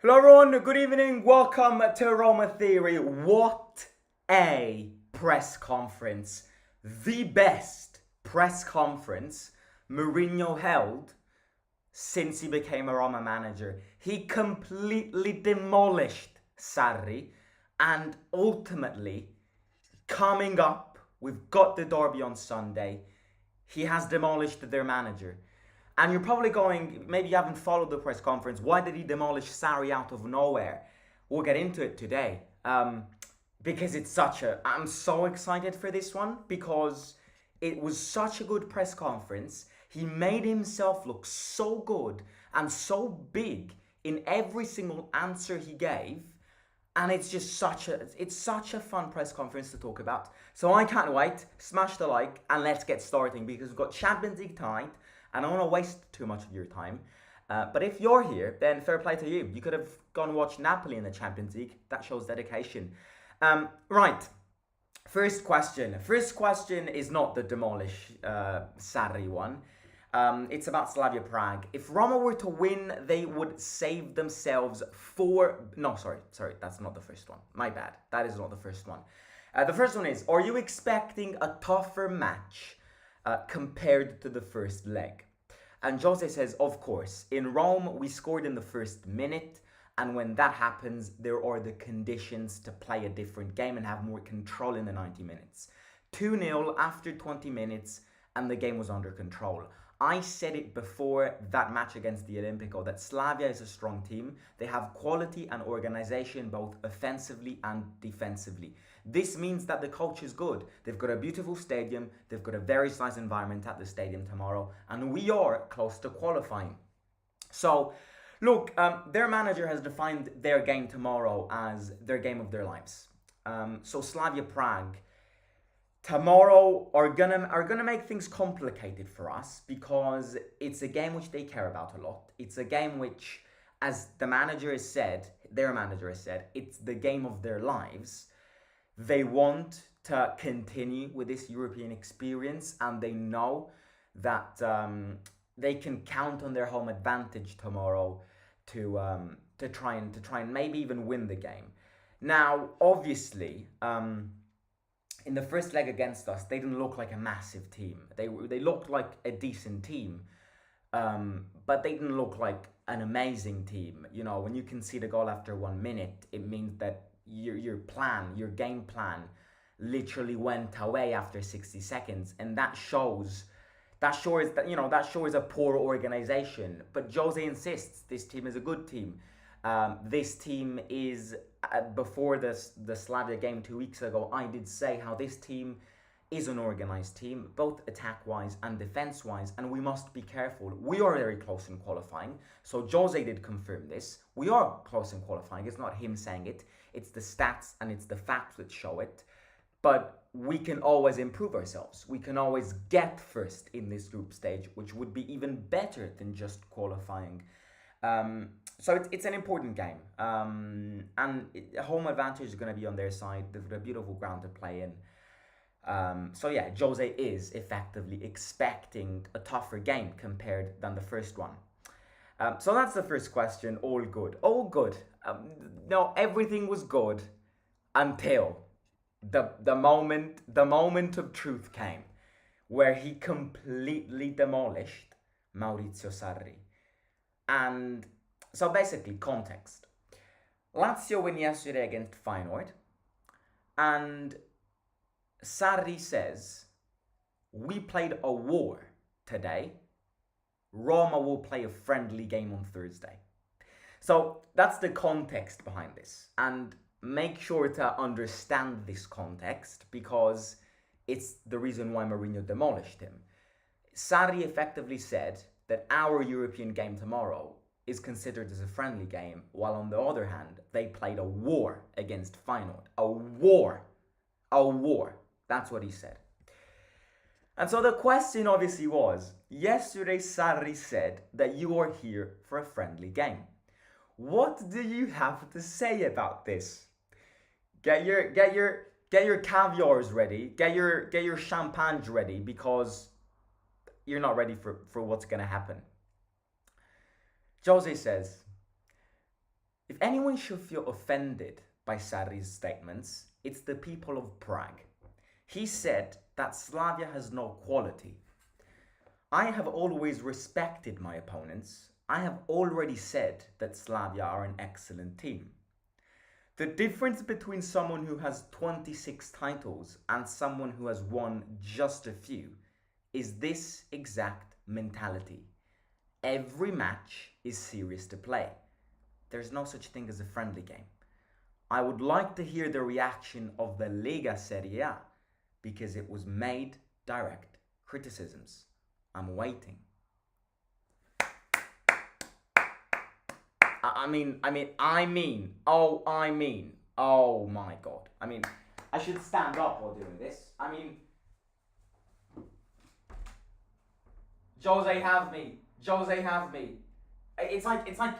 Hello everyone, good evening, welcome to Roma Theory. What a press conference. The best press conference Mourinho held since he became a Roma manager. He completely demolished Sarri, and ultimately, coming up, we've got the derby on Sunday, he has demolished their manager. And you're probably going, maybe you haven't followed the press conference. Why did he demolish Sarri out of nowhere? We'll get into it today. Because I'm so excited for this one because it was such a good press conference. He made himself look so good and so big in every single answer he gave. And it's such a fun press conference to talk about. So I can't wait. Smash the like and let's get starting because we've got Champions League tonight and I don't want to waste too much of your time. But if you're here, then fair play to you. You could have gone and watched Napoli in the Champions League. That shows dedication. Right. First question. First question is not the demolish Sarri one. It's about Slavia Prague. If Roma were to win, they would save themselves four. No, sorry, that's not the first one. My bad. That is not the first one. The first one is: are you expecting a tougher match compared to the first leg? And Jose says, of course. In Rome, we scored in the first minute. And when that happens, there are the conditions to play a different game and have more control in the 90 minutes. 2-0 after 20 minutes, and the game was under control. I said it before that match against the Olimpico that Slavia is a strong team. They have quality and organization both offensively and defensively. This means that the coach is good. They've got a beautiful stadium. They've got a very nice environment at the stadium tomorrow. And we are close to qualifying. So, look, their manager has defined their game tomorrow as their game of their lives. So Slavia Prague tomorrow are gonna make things complicated for us because it's a game which they care about a lot. It's a game which, as their manager has said, it's the game of their lives. They want to continue with this European experience, and they know that they can count on their home advantage tomorrow to try and maybe even win the game. Now, obviously, in the first leg against us, they didn't look like a massive team. They looked like a decent team, but they didn't look like an amazing team. You know, when you concede a goal after 1 minute, it means that your game plan, literally went away after 60 seconds, and that shows a poor organization. But Jose insists this team is a good team. This team is, before the Slavia game 2 weeks ago, I did say how this team is an organized team, both attack-wise and defense-wise, and we must be careful. We are very close in qualifying, so Jose did confirm this. We are close in qualifying. It's not him saying it. It's the stats and it's the facts that show it. But we can always improve ourselves. We can always get first in this group stage, which would be even better than just qualifying. So it's an important game. And home advantage is going to be on their side. They've got a beautiful ground to play in. So yeah, Jose is effectively expecting a tougher game compared than the first one. So that's the first question. All good. All good. No, everything was good until the moment of truth came, where he completely demolished Maurizio Sarri. And so basically, context. Lazio win yesterday against Feyenoord, and Sarri says, we played a war today. Roma will play a friendly game on Thursday. So that's the context behind this. And make sure to understand this context because it's the reason why Mourinho demolished him. Sarri effectively said that our European game tomorrow is considered as a friendly game, while on the other hand, they played a war against Feyenoord. A war. A war. That's what he said. And so the question obviously was, yesterday Sarri said that you are here for a friendly game. What do you have to say about this? Get your caviars ready. Get your champagne ready because you're not ready for what's gonna happen. Jose says, If anyone should feel offended by Sarri's statements, it's the people of Prague. He said that Slavia has no quality. I have always respected my opponents. I have already said that Slavia are an excellent team. The difference between someone who has 26 titles and someone who has won just a few is this exact mentality. Every match is serious to play. There's no such thing as a friendly game. I would like to hear the reaction of the Lega Serie A because it was made direct criticisms. I'm waiting. Oh my God. I should stand up while doing this. Jose have me. It's like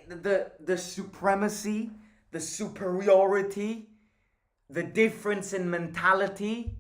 the supremacy, the superiority, the difference in mentality,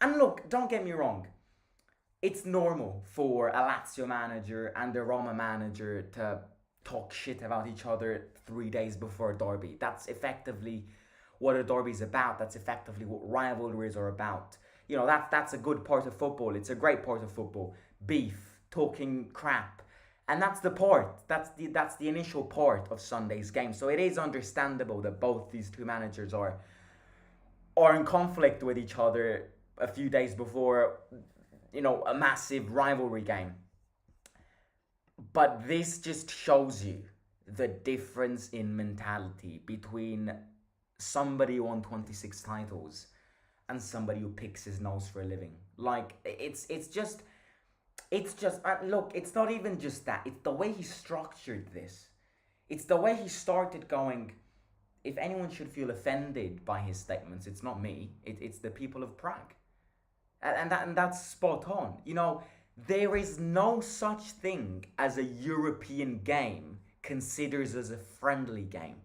and look, don't get me wrong. It's normal for a Lazio manager and a Roma manager to talk shit about each other 3 days before a derby. That's effectively what a derby is about. That's effectively what rivalries are about. That's a good part of football. It's a great part of football. Beef, talking crap. And that's the part. That's the initial part of Sunday's game. So it is understandable that both these two managers are in conflict with each other a few days before a massive rivalry game. But this just shows you the difference in mentality between somebody who won 26 titles and somebody who picks his nose for a living. It's just look, it's not even just that. It's the way he structured this. It's the way he started going, if anyone should feel offended by his statements, it's not me. It's the people of Prague. And that's spot on. There is no such thing as a European game considered as a friendly game.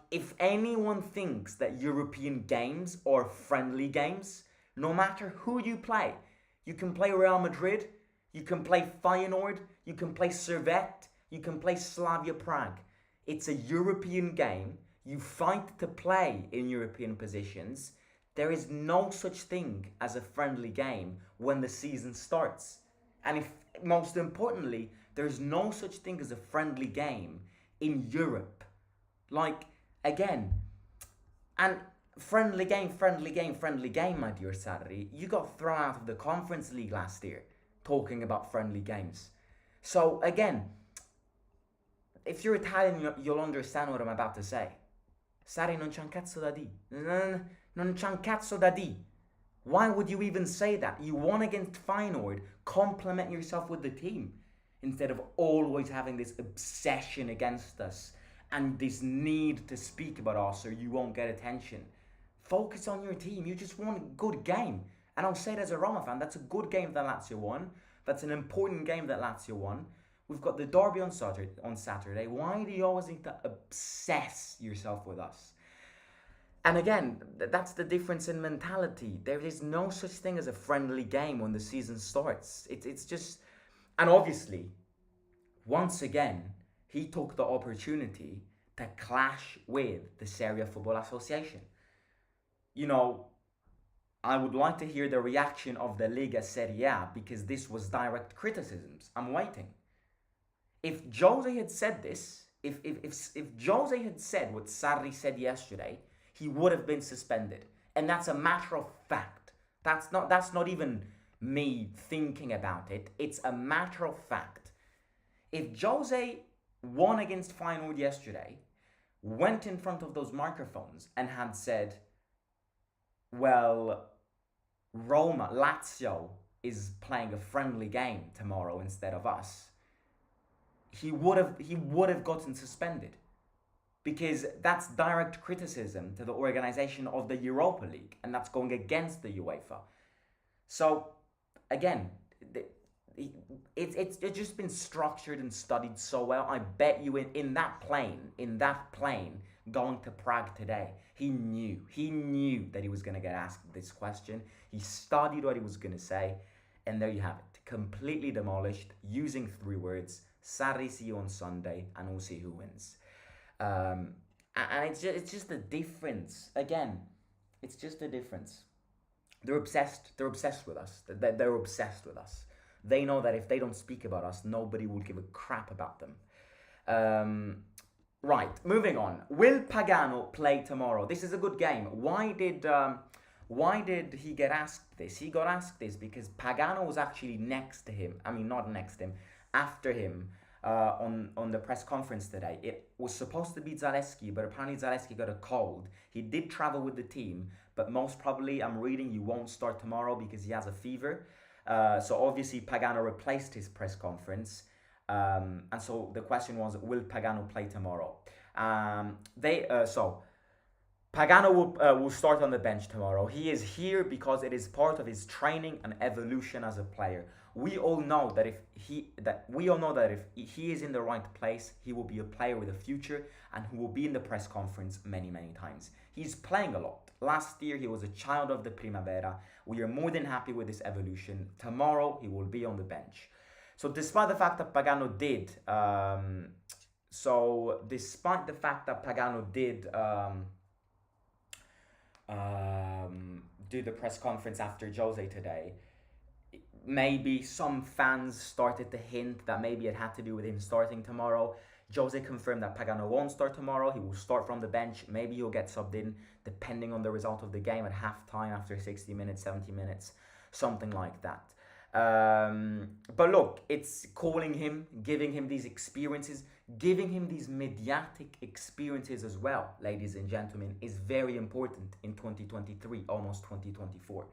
If anyone thinks that European games are friendly games, no matter who you play, you can play Real Madrid, you can play Feyenoord, you can play Servette, you can play Slavia Prague. It's a European game. You fight to play in European positions. There is no such thing as a friendly game when the season starts. And most importantly, there's no such thing as a friendly game in Europe. Again, and friendly game, my dear Sarri. You got thrown out of the Conference League last year talking about friendly games. So again, if you're Italian, you'll understand what I'm about to say. Sarri non c'è un cazzo da di. Non c'è un cazzo da di. Why would you even say that? You won against Feyenoord. Compliment yourself with the team instead of always having this obsession against us and this need to speak about us or you won't get attention. Focus on your team. You just won a good game. And I'll say it as a Roma fan, that's a good game that Lazio won. That's an important game that Lazio won. We've got the derby on Saturday. Why do you always need to obsess yourself with us? And again, that's the difference in mentality. There is no such thing as a friendly game when the season starts. It's just... And obviously, once again, he took the opportunity to clash with the Serie A Football Association. I would like to hear the reaction of the Lega Serie A because this was direct criticisms. I'm waiting. If Jose had said this, if Jose had said what Sarri said yesterday, he would have been suspended. And that's a matter of fact. That's not even me thinking about it. It's a matter of fact. If Jose won against Feyenoord yesterday, went in front of those microphones and had said, well, Lazio is playing a friendly game tomorrow instead of us, he would have gotten suspended. Because that's direct criticism to the organization of the Europa League, and that's going against the UEFA. So, again, it's just been structured and studied so well. I bet you in that plane going to Prague today, he knew that he was going to get asked this question. He studied what he was going to say, and there you have it. completely demolished, using 3 words: Sarri, see you on Sunday, and we'll see who wins. And it's just the difference. Again, it's just the difference. They're obsessed. They're obsessed with us. They're obsessed with us. They know that if they don't speak about us, nobody will give a crap about them. Right, moving on. Will Pagano play tomorrow? This is a good game. Why did he get asked this? He got asked this because Pagano was actually next to him. I mean, not next to him, after him on the press conference today. It was supposed to be Zalewski, but apparently Zalewski got a cold. He did travel with the team, but most probably, I'm reading, he won't start tomorrow because he has a fever. So obviously Pagano replaced his press conference. And so the question was, will Pagano play tomorrow? So Pagano will start on the bench tomorrow. He is here because it is part of his training and evolution as a player. We all know that if he is in the right place, he will be a player with a future and who will be in the press conference many, many times. He's playing a lot. Last year, he was a child of the Primavera. We are more than happy with this evolution. Tomorrow, he will be on the bench. So despite the fact that Pagano did do the press conference after Jose today, maybe some fans started to hint that maybe it had to do with him starting tomorrow. Jose confirmed that Pagano won't start tomorrow. He will start from the bench. Maybe he'll get subbed in depending on the result of the game at halftime, after 60 minutes, 70 minutes, something like that. But look, it's calling him, giving him these experiences, giving him these mediatic experiences as well, ladies and gentlemen, is very important in 2023, almost 2024.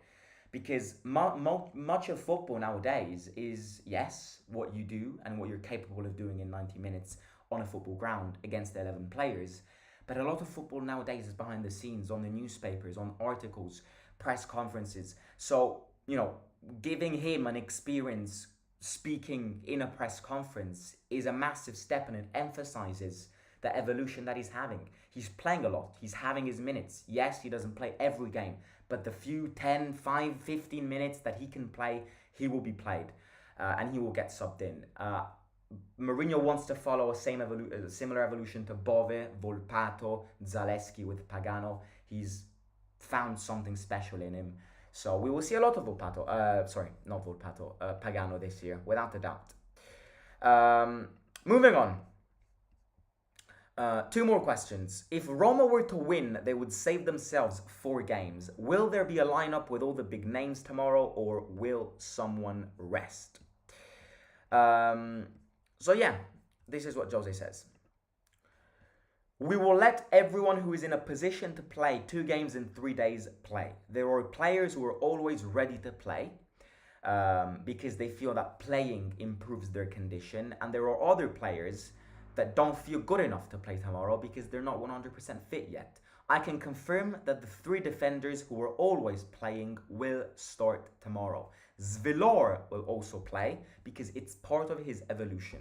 Because much of football nowadays is, yes, what you do and what you're capable of doing in 90 minutes on a football ground against 11 players. But a lot of football nowadays is behind the scenes, on the newspapers, on articles, press conferences. So, giving him an experience speaking in a press conference is a massive step, and it emphasizes the evolution that he's having. He's playing a lot. He's having his minutes. Yes, he doesn't play every game, but the few 10, 5, 15 minutes that he can play, he will be played, and he will get subbed in. Mourinho wants to follow a similar evolution to Bove, Volpato, Zalewski with Pagano. He's found something special in him. So we will see a lot of Pagano this year, without a doubt. Moving on. 2 more questions. If Roma were to win, they would save themselves 4 games. Will there be a lineup with all the big names tomorrow, or will someone rest? So yeah, this is what Jose says. We will let everyone who is in a position to play 2 games in 3 days play. There are players who are always ready to play because they feel that playing improves their condition. And there are other players that don't feel good enough to play tomorrow because they're not 100% fit yet. I can confirm that the 3 defenders who are always playing will start tomorrow. Svilor will also play because it's part of his evolution.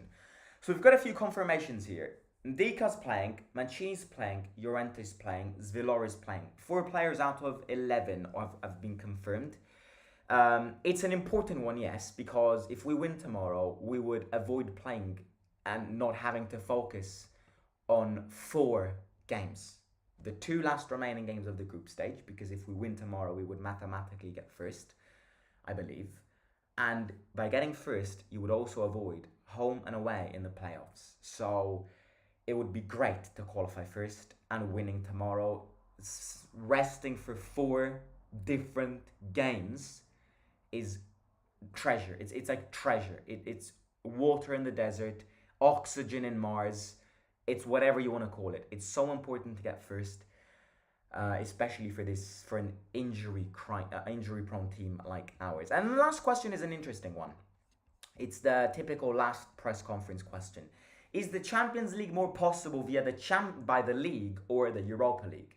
So we've got a few confirmations here. Ndika's playing, Mancini's playing, Llorente's playing, Svilor is playing. 4 players out of 11 have been confirmed. It's an important one, yes, because if we win tomorrow, we would avoid playing and not having to focus on 4 games. The 2 last remaining games of the group stage, because if we win tomorrow, we would mathematically get first, I believe. And by getting first, you would also avoid home and away in the playoffs. So it would be great to qualify first, and winning tomorrow, resting for 4 different games is treasure. It's like treasure. It's water in the desert, oxygen in Mars. It's whatever you want to call it. It's so important to get first, especially for an injury-prone team like ours. And the last question is an interesting one. It's the typical last press conference question. Is the Champions League more possible by the league or the Europa League?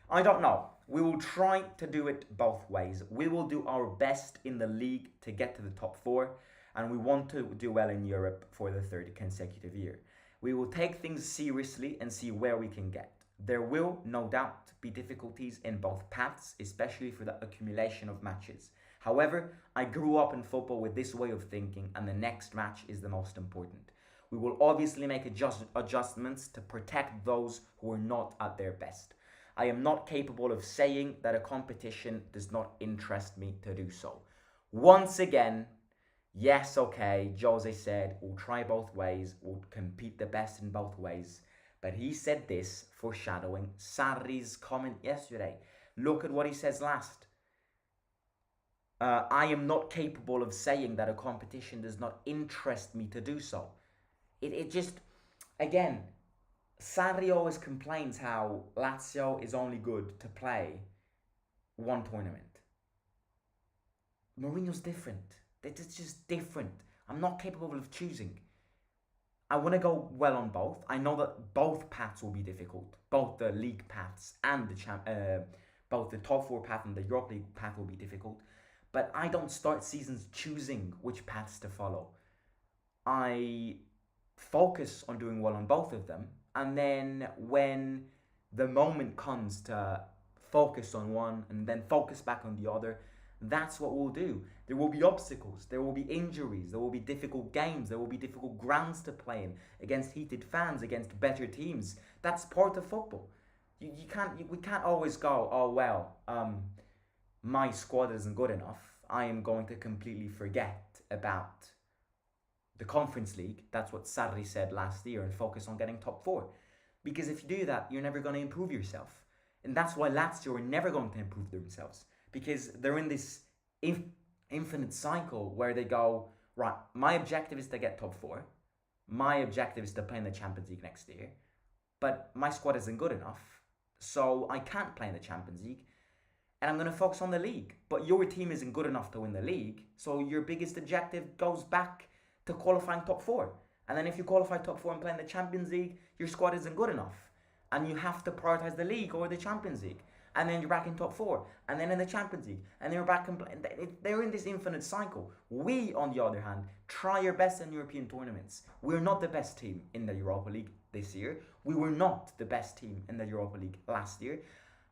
I don't know. We will try to do it both ways. We will do our best in the league to get to the top 4, and we want to do well in Europe for the 3rd consecutive year. We will take things seriously and see where we can get. There will, no doubt, be difficulties in both paths, especially for the accumulation of matches. However, I grew up in football with this way of thinking, and the next match is the most important. We will obviously make adjustments to protect those who are not at their best. I am not capable of saying that a competition does not interest me to do so. Once again, yes, okay, Jose said, we'll try both ways, we'll compete the best in both ways. But he said this foreshadowing Sarri's comment yesterday. Look at what he says last. I am not capable of saying that a competition does not interest me to do so. It just, again, Sarri always complains how Lazio is only good to play one tournament. Mourinho's different. It's just different. I'm not capable of choosing. I want to go well on both. I know that both paths will be difficult. Both the league paths and both the top four path and the Europa League path will be difficult. But I don't start seasons choosing which paths to follow. I focus on doing well on both of them. And then when the moment comes to focus on one and then focus back on the other, that's what we'll do. There will be obstacles, there will be injuries, there will be difficult games, there will be difficult grounds to play in, against heated fans, against better teams. That's part of football. We can't always go, oh well, my squad isn't good enough. I am going to completely forget about the Conference League. That's what Sarri said last year, and focus on getting top four. Because if you do that, you're never going to improve yourself. And that's why Lazio are never going to improve themselves. Because they're in this infinite cycle where they go, right, my objective is to get top four. My objective is to play in the Champions League next year. But my squad isn't good enough, so I can't play in the Champions League. And I'm going to focus on the league. But your team isn't good enough to win the league, so your biggest objective goes back to qualifying top four. And then if you qualify top four and play in the Champions League, your squad isn't good enough. And you have to prioritize the league or the Champions League. And then you're back in top four. And then in the Champions League. And then you're back in... They're in this infinite cycle. We, on the other hand, try our best in European tournaments. We're not the best team in the Europa League this year. We were not the best team in the Europa League last year.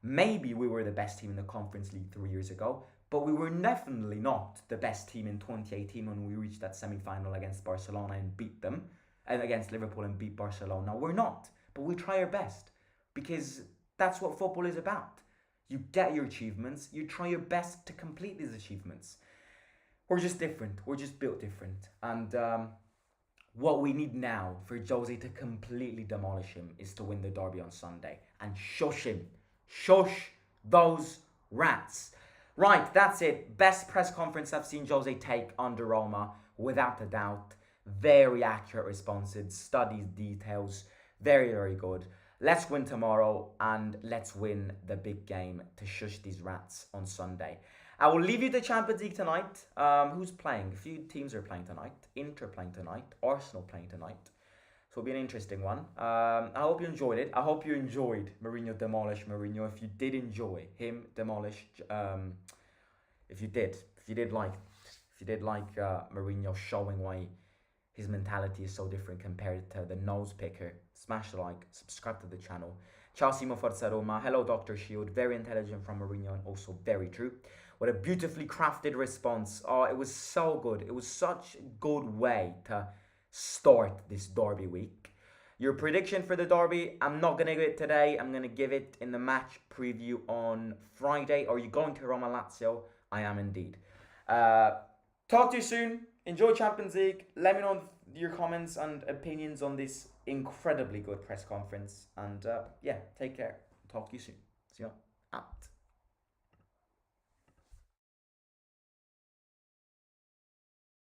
Maybe we were the best team in the Conference League 3 years ago. But we were definitely not the best team in 2018 when we reached that semi-final against Barcelona and beat them. And against Liverpool and beat Barcelona. We're not. But we try our best. Because that's what football is about. You get your achievements. You try your best to complete these achievements. We're just different. We're just built different. And what we need now for Jose to completely demolish him is to win the derby on Sunday. And shush him. Shush those rats. Right, that's it. Best press conference I've seen Jose take under Roma, without a doubt. Very accurate responses, studies, details. Very, very good. Let's win tomorrow and let's win the big game to shush these rats on Sunday. I will leave you the Champions League tonight. Who's playing? A few teams are playing tonight. Inter playing tonight. Arsenal playing tonight. So it'll be an interesting one. I hope you enjoyed it. I hope you enjoyed Mourinho demolish Mourinho. If you did enjoy him demolish, if you did like Mourinho showing why his mentality is so different compared to the nose picker, smash the like, subscribe to the channel. Ciao Simo Forza Roma. Hello Dr. Shield. Very intelligent from Mourinho and also very true. What a beautifully crafted response. Oh, it was so good. It was such a good way to start this derby week. Your prediction for the derby, I'm not going to give it today. I'm going to give it in the match preview on Friday. Are you going to Roma Lazio? I am indeed. Talk to you soon. Enjoy Champions League. Let me know your comments and opinions on this incredibly good press conference. And yeah, take care. Talk to you soon. See you out.